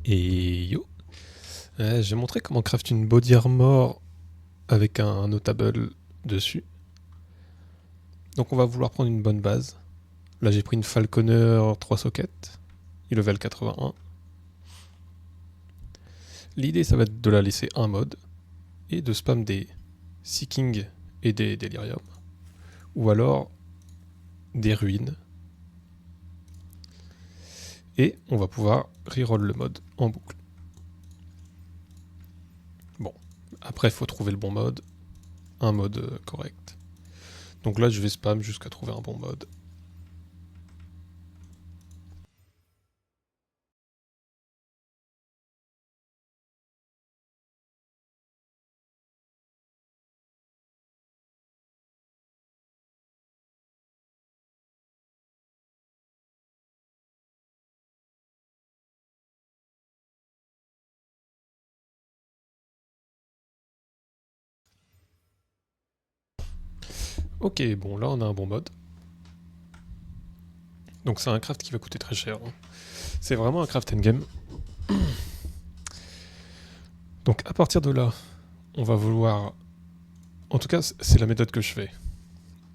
Et yo, j'ai montré comment craft une body armor avec un notable dessus. Donc on va vouloir prendre une bonne base. Là j'ai pris une Falconer 3 sockets, il level 81. L'idée ça va être de la laisser un mode et de spam des Seeking et des Delirium. Ou alors des ruines. Et on va pouvoir reroll le mode en boucle. Bon, après il faut trouver le bon mode, un mode correct. Donc là je vais spam jusqu'à trouver un bon mode. Ok, bon là on a un bon mode. Donc c'est un craft qui va coûter très cher. Hein. C'est vraiment un craft endgame. Donc à partir de là, on va vouloir... En tout cas, c'est la méthode que je fais.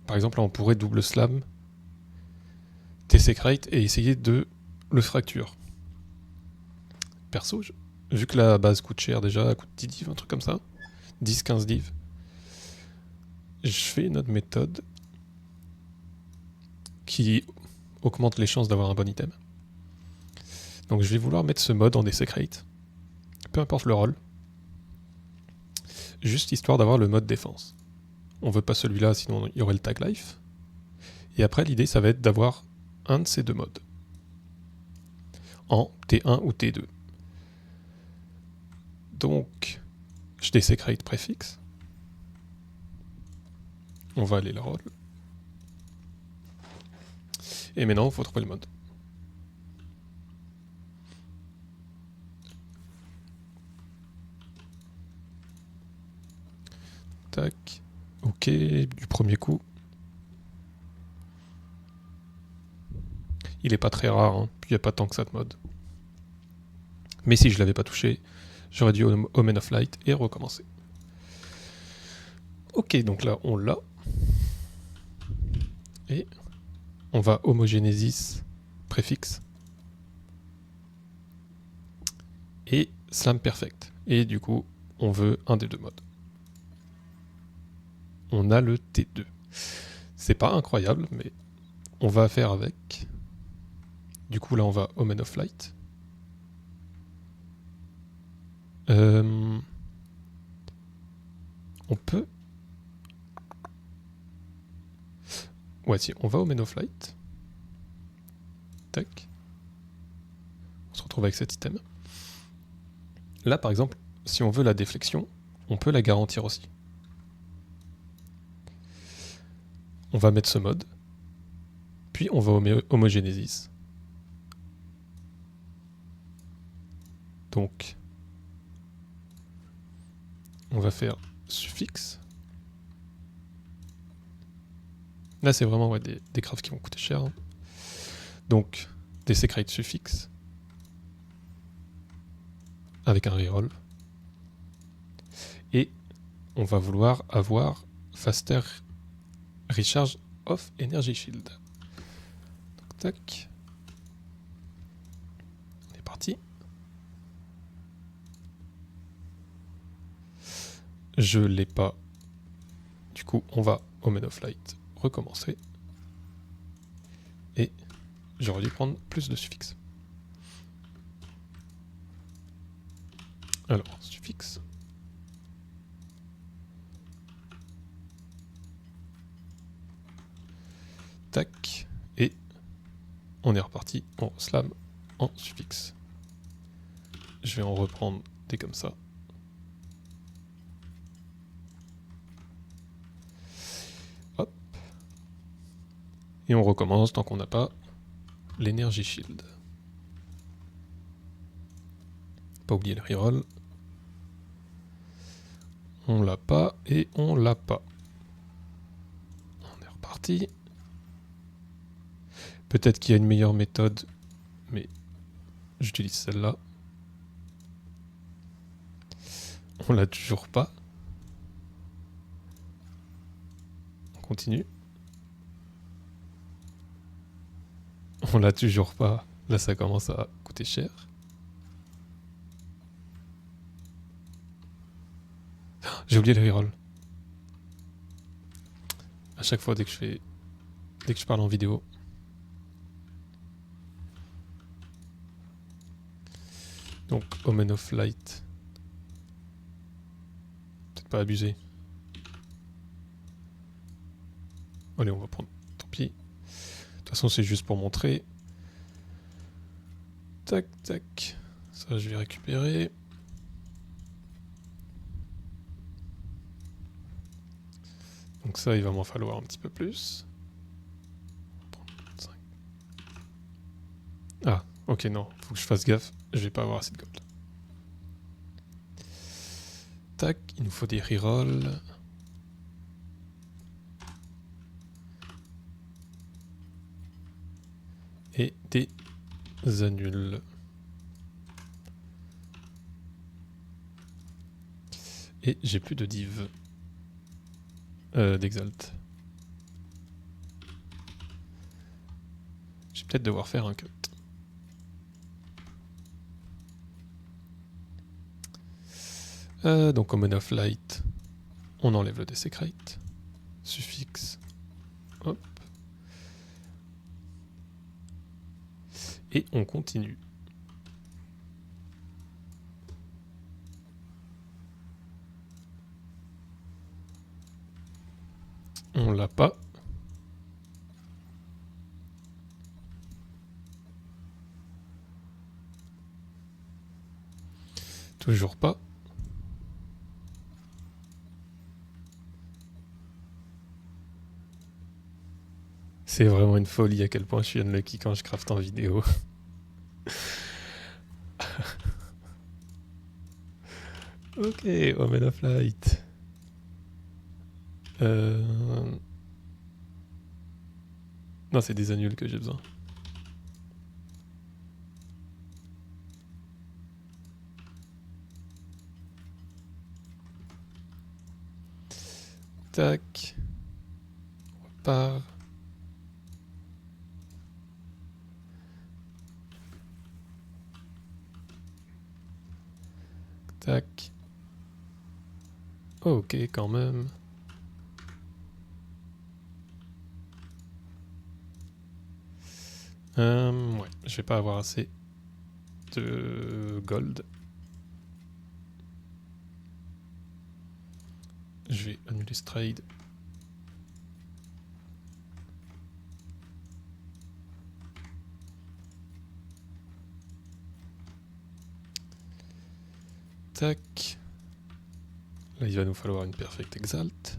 Par exemple, là, on pourrait double slam TC Crate et essayer de le fracture. Perso, vu que la base coûte cher déjà, elle coûte 10 div, un truc comme ça, 10-15 div, je fais une autre méthode qui augmente les chances d'avoir un bon item. Donc je vais vouloir mettre ce mode en DC Crate, peu importe le rôle, juste histoire d'avoir le mode défense. On veut pas celui-là, sinon il y aurait le tag life. Et après, l'idée, ça va être d'avoir un de ces deux modes, en T1 ou T2. Donc, je désécrate préfixe. On va aller le roll. Et maintenant, il faut trouver le mode. Tac. Ok, du premier coup. Il est pas très rare, hein. Puis il n'y a pas tant que ça de mode. Mais si je l'avais pas touché, j'aurais dû Omen of Light et recommencer. Ok, donc là, on l'a. Et on va homogénésis préfixe. Et slam perfect. Et du coup, on veut un des deux modes. On a le T2. C'est pas incroyable, mais on va faire avec. Du coup, là, on va Omen of Light. On peut... Ouais, si, on va Omen of Light. Tac. On se retrouve avec cet item. Là, par exemple, si on veut la déflexion, on peut la garantir aussi. On va mettre ce mode. Puis on va homogénésis. Donc, on va faire suffixe. Là, c'est vraiment ouais, des crafts qui vont coûter cher. Hein. Donc, des secrets suffixe. Avec un reroll. Et on va vouloir avoir faster recharge of energy shield. Donc, tac. On est parti. Je l'ai pas. Du coup, on va Omen of Light recommencer. Et j'aurais dû prendre plus de suffixe. Alors, suffixe. Tac. Et on est reparti en slam en suffixe. Je vais en reprendre des comme ça. Hop. Et on recommence tant qu'on n'a pas l'énergie shield. Pas oublier le reroll. On l'a pas et on l'a pas. On est reparti. Peut-être qu'il y a une meilleure méthode, mais j'utilise celle-là. On l'a toujours pas. On continue. On l'a toujours pas. Là, ça commence à coûter cher. J'ai oublié le reroll. À chaque fois, dès que je parle en vidéo. Donc, Omen of Light. Peut-être pas abusé. Allez, on va prendre. Tant pis. De toute façon, c'est juste pour montrer. Tac, tac. Ça, je vais récupérer. Donc ça, il va m'en falloir un petit peu plus. Ah, ok, non. Faut que je fasse gaffe. Je vais pas avoir assez de gold. Tac, il nous faut des rerolls. Et des annuls. Et j'ai plus de div. D'exalt. Je vais peut-être devoir faire un cut. Donc Omen of Light, on enlève le Desecrate. Suffixe. Hop. Et on continue. On l'a pas. Toujours pas. C'est vraiment une folie à quel point je suis unlucky quand je craft en vidéo. Ok, Omen of Light. Non, c'est des annuls que j'ai besoin. Tac. On repart. Tac. Ok, quand même. Ouais, je vais pas avoir assez de gold. Je vais annuler ce trade. Tac. Là, il va nous falloir une Perfect Exalt.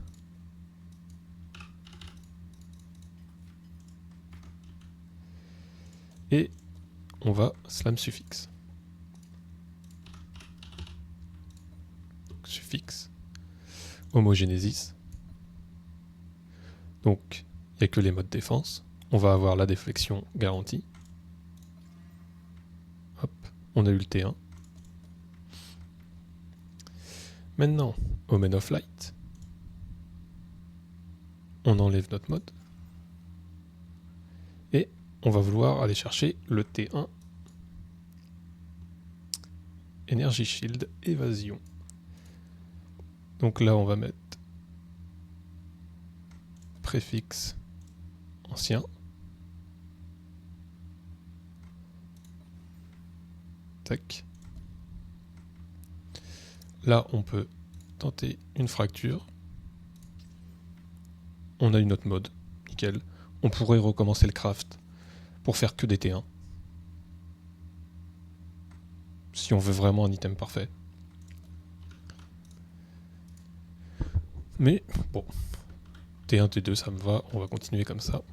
Et on va slam suffixe. Suffixe. Homogénésis. Donc, il n'y a que les modes défense. On va avoir la déflexion garantie. Hop, on a eu le T1. Maintenant, Omen of Light. On enlève notre mode. Et on va vouloir aller chercher le T1. Energy Shield, évasion. Donc là, on va mettre préfixe ancien. Tac. Là, on peut tenter une fracture. On a une autre mode. Nickel. On pourrait recommencer le craft pour faire que des T1. Si on veut vraiment un item parfait. Mais bon, T1, T2, ça me va. On va continuer comme ça.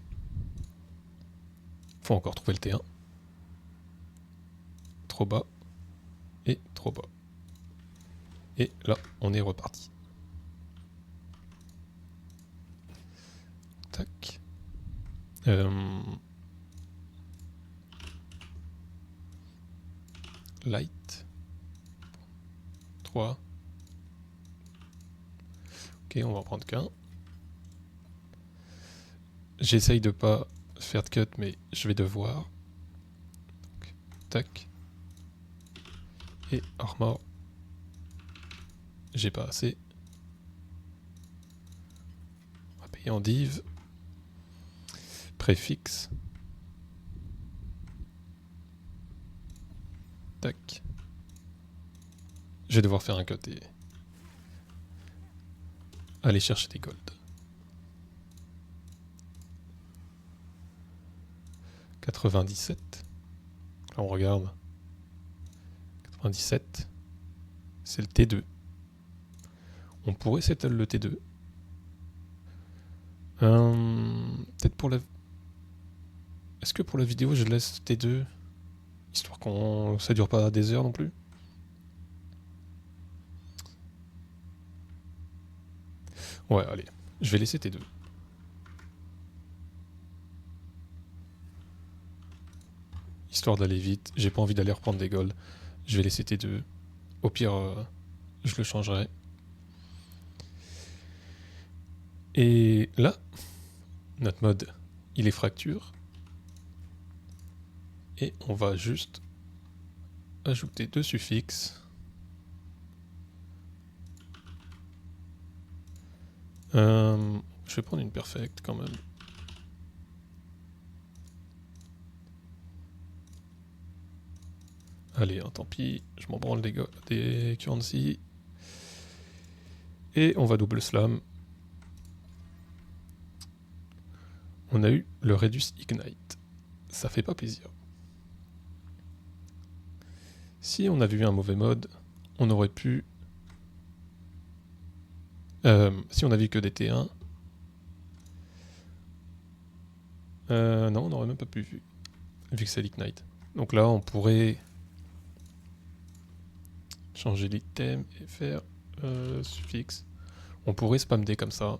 Faut encore trouver le T1. Trop bas. Et trop bas. Et là, on est reparti. Tac. Light. 3, Ok, on va en prendre qu'un. J'essaye de pas faire de cut, mais je vais devoir. Donc, tac. Et armor. J'ai pas assez. On va payer en div. Préfixe. Tac. Je vais devoir faire un cut et aller chercher des gold. 97. Là on regarde. 97. C'est le T2. On pourrait settle le T2. Peut-être pour la... Est-ce que pour la vidéo je laisse T2 histoire qu'on ça dure pas des heures non plus? Ouais, allez. Je vais laisser T2. Histoire d'aller vite. J'ai pas envie d'aller reprendre des golds. Je vais laisser T2. Au pire, je le changerai. Et là, notre mode, il est fracture. Et on va juste ajouter 2 suffixes. Je vais prendre une perfect quand même. Allez, hein, tant pis, je m'en branle des currency. Et on va double slam. On a eu le Reduce Ignite. Ça fait pas plaisir. Si on avait eu un mauvais mode, on aurait pu... si on avait eu que des T1... non, on n'aurait même pas pu vu que c'est l'Ignite. Donc là, on pourrait changer l'item et faire suffixe. On pourrait spamder comme ça.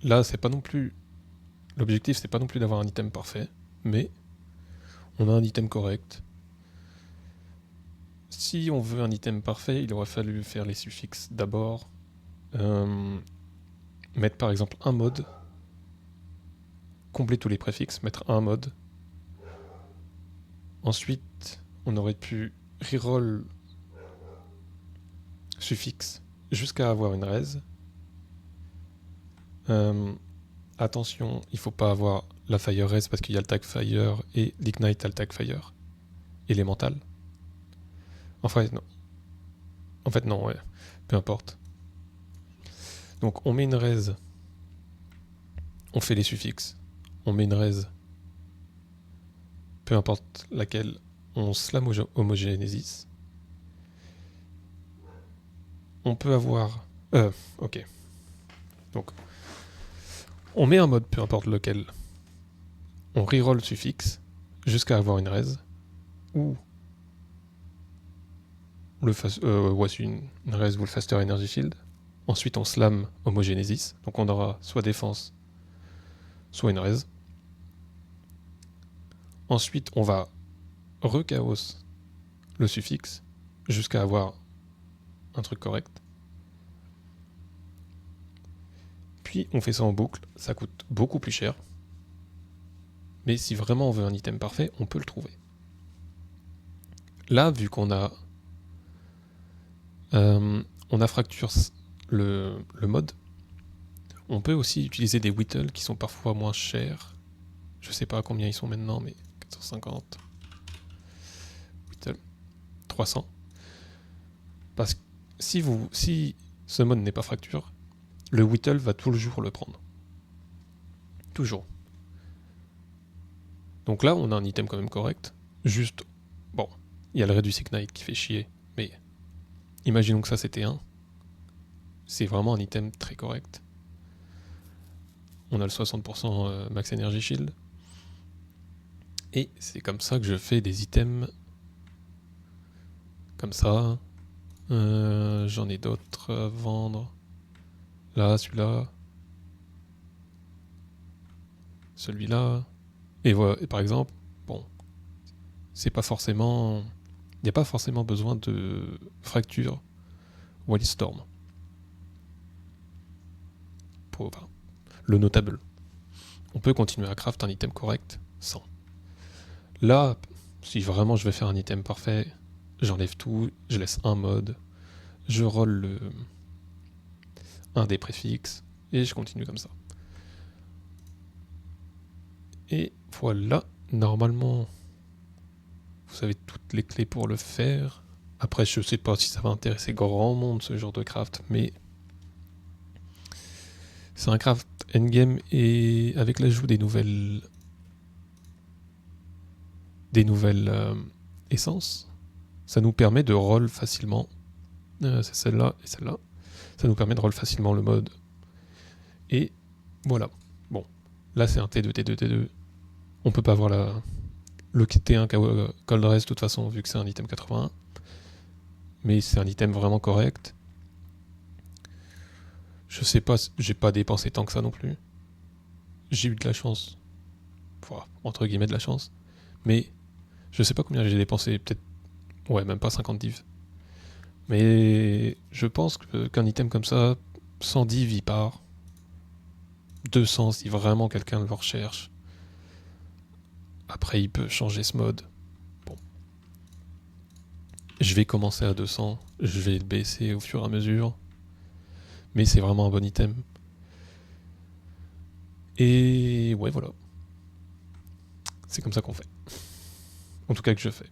Là, c'est pas non plus... L'objectif, c'est pas non plus d'avoir un item parfait, mais on a un item correct. Si on veut un item parfait, il aurait fallu faire les suffixes d'abord. Mettre par exemple un mode. Combler tous les préfixes, mettre un mode. Ensuite, on aurait pu reroll suffixe jusqu'à avoir une raise. Attention, il faut pas avoir la fire raise parce qu'il y a le tag fire et l'ignite a le tag fire. Élémental. Enfin, non. En fait, non, ouais. Peu importe. Donc, on met une raise. On fait les suffixes. On met une raise. Peu importe laquelle. On slam homogénésis. On peut avoir... ok. Donc, on met un mode, peu importe lequel. On reroll le suffixe jusqu'à avoir une raise. Ou voici une raise ou le faster energy shield. Ensuite, on slam homogénésis. Donc, on aura soit défense, soit une raise. Ensuite, on va rechaos le suffixe jusqu'à avoir un truc correct. Puis, on fait ça en boucle. Ça coûte beaucoup plus cher. Mais si vraiment on veut un item parfait, on peut le trouver. Là, vu qu'on a... on a fracture le mode, on peut aussi utiliser des whittle qui sont parfois moins chers. Je sais pas à combien ils sont maintenant, mais 450. Whittle. 300. Parce que si ce mode n'est pas fracture, le whittle va toujours le prendre. Toujours. Donc là, on a un item quand même correct. Juste, bon, il y a le Reduce Ignite qui fait chier, mais imaginons que ça c'était un. C'est vraiment un item très correct. On a le 60% Max Energy Shield. Et c'est comme ça que je fais des items comme ça. J'en ai d'autres à vendre. Là, celui-là. Celui-là. Et voilà, et par exemple, bon, c'est pas forcément n'y a pas forcément besoin de fracture Wildstorm pour le notable. On peut continuer à craft un item correct sans. Là, si vraiment je vais faire un item parfait, j'enlève tout, je laisse un mode, je roll un des préfixes, et je continue comme ça. Et voilà, normalement, vous avez toutes les clés pour le faire. Après, je sais pas si ça va intéresser grand monde, ce genre de craft, mais c'est un craft endgame, et avec l'ajout des nouvelles essences, ça nous permet de roll facilement. C'est celle-là et celle-là. Ça nous permet de roll facilement le mode. Et voilà. Bon, là c'est un T2, T2, T2. On peut pas voir le T1 Cold Rest de toute façon, vu que c'est un item 81. Mais c'est un item vraiment correct. Je sais pas, j'ai pas dépensé tant que ça non plus. J'ai eu de la chance. Enfin, entre guillemets de la chance. Mais je sais pas combien j'ai dépensé, peut-être. Ouais, même pas 50 divs. Mais je pense qu'un item comme ça, 100 divs il part. 200 si vraiment quelqu'un le recherche. Après, il peut changer ce mode. Bon. Je vais commencer à 200. Je vais le baisser au fur et à mesure. Mais c'est vraiment un bon item. Et ouais, voilà. C'est comme ça qu'on fait. En tout cas que je fais.